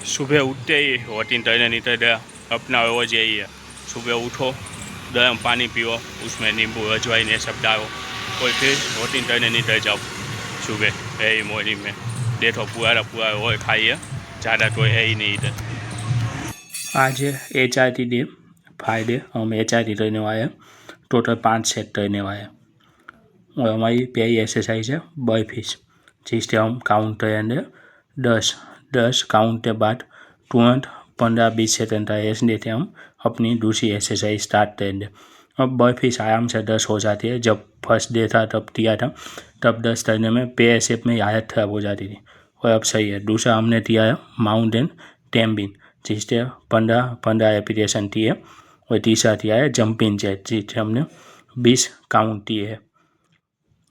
सुबह उठते ही routine turn तरह अपना रोज यही है। सुबह उठो, गर्म पानी पियो, उसमें नींबू अजवाइन ये सब डालो और फिर रूटीन टर्न तरह जाओ। सुबह है ही मॉर्निंग में देखो पूरा और खाइए, ज़्यादा तो है ही नहीं इधर। आज HRT डे फ्राइडे, हम HRT ट्रेन आए, टोटल 5 सेट ट्रेन आए और हमारी पहली एक्सरसाइज है बर्फीस, जिससे हम काउंट करेंगे 10 काउंट के बाद तुरंत 15-20 सेकंड का रेस्ट देते हम अपनी दूसरी एक्सरसाइज स्टार्ट करेंगे। अब बर्फीस आराम से 10 हो जाती है। जब फर्स्ट डे था तब किया था, तब 10 करने में पैर शेप में हालत ख़राब हो जाती थी और अब सही है। दूसरा हमने किया है माउंटेन टेम्बिन, जिससे 15 रेपिटेशन की है और तीसरा किया है जंपिंग जैक, जिससे हमने 20 काउंट किए है।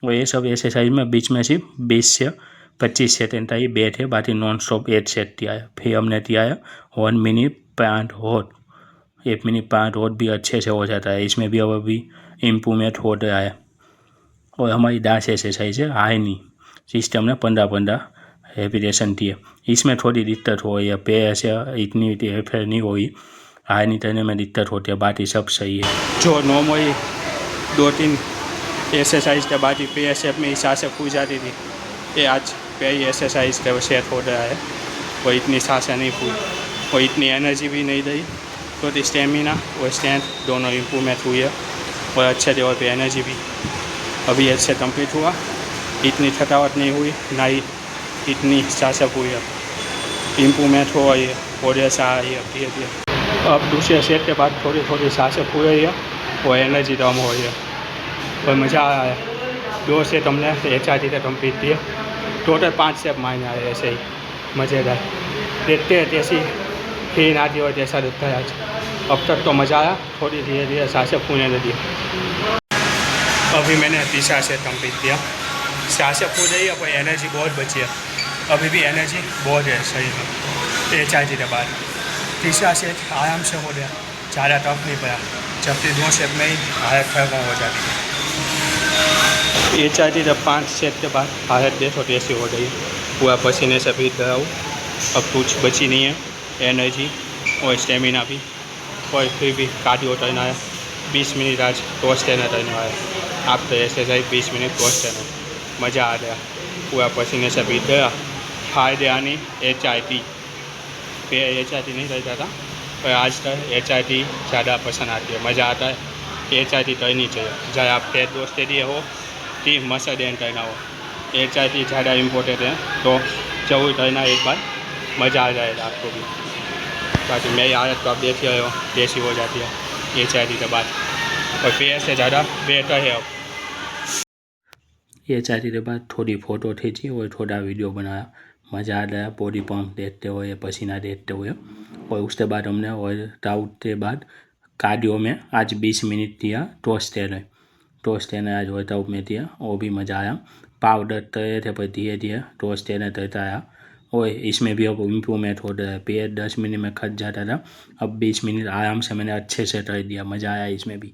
और ये सब एक्सरसाइज में बीच में सिर्फ 20 से 25 सेकंड का ही बैठ है, बाकी नॉन स्टॉप 8 सेट किया है। फिर हमने किया है 1 मिनट प्लांट होट, 1 मिनट प्लांट होट भी अच्छे से हो जाता है, इसमें भी अब अभी इम्प्रूवमेंट हो रहा है। और हमारी लास्ट एक्सरसाइज है हाई नी, जिससे हमने 15 रेपिटेशन की है। इसमें थोड़ी दिक्कत हो रही है, पैर से इतनी फिर नहीं हुई, हाई नी करने में दिक्कत होती है, बाकी सब सही है। जो नॉर्मली 2-3 एक्सरसाइज के बाद ही पैर शेप में सांसें फूल जाती थी, ये आज पहली एक्सरसाइज के सेट हो रहा है और इतनी सांसें नहीं फूल और इतनी एनर्जी भी नहीं रही, तो स्टेमिना और स्ट्रेंथ दोनों इम्प्रूवमेंट हुई है और अच्छे लेवल पे एनर्जी भी अभी ऐसे कंप्लीट हुआ। इतनी थकावट नहीं हुई, ना ही इतनी सांसें हुई है, इम्प्रूवमेंट हो रही है और ऐसा आ रही है धीरे धीरे। अब दूसरे सेट के बाद थोड़ी सांसें फूल रही है और एनर्जी कम हो रही है और मज़ा आ रहा है। 2 सेट हमने HRT से कंप्लीट किए, टोटल 5 सेट मायने आए, ऐसे ही मज़ेदार। देखते हैं जैसी फील आती और जैसा दिखता है आज। अब तक तो मज़ा आया, थोड़ी धीरे धीरे सांसें फूलने लगी। अभी मैंने तीसरा सेट कंप्लीट किया, सांसें फूल रही है पर एनर्जी बहुत बची है, अभी भी एनर्जी बहुत है शरीर में। HRT के बाद तीसरा सेट आराम से हो गया, ज़्यादा टफ नहीं पड़ा, जबकि 2 सेट में ही हालत खराब हो जाती है। HRT जब 5 सेट के बाद हालत देखो कैसी हो गई, पूरा पसीने से भीग गया हूँ, अब कुछ बची नहीं है एनर्जी और स्टेमिना भी। और फिर भी कार्डियो करना है, 20 मिनट आज टॉस ट्रेनर करने वाला है। आप तो एक्सरसाइज 20 मिनट टॉस ट्रेनर, मज़ा आ गया, पूरा पसीने से भीग गया। फायदे आनी HRT, फिर HRT नहीं रहता था पर आज तक HRT ज़्यादा पसंद आती है, मज़ा आता है। HRT करनी चाहिए, चाहे आप फैट लॉस के लिए हो कि मसल गेन करना हो, HRT ज़्यादा इम्पोर्टेंट है, तो जरूर करना एक बार, मज़ा आ जाएगा आपको भी। बाकी मेरी हालत तो आप देख रहे हो कैसी हो जाती है HRT के बाद, और पैर से ज़्यादा बेहतर है अब। HRT के बाद थोड़ी फ़ोटो खींची और थोड़ा वीडियो बनाया, मज़ा आ गया बॉडी पंप देखते हुए, पसीना देखते हुए। और उसके बाद हमने वर्कआउट के बाद कार्डियो में आज 20 मिनट दिया टॉस ट्रेनर आज वर्कआउट में दिया, वो भी मज़ा आया। पाउडर करे थे पर धीरे धीरे टॉस ट्रेनर करता आया और इसमें भी अब इम्प्रूवमेंट हो रहा है। पैर 10 मिनट में खच जाता था, अब 20 मिनट आराम से मैंने अच्छे से कर दिया, मज़ा आया इसमें भी।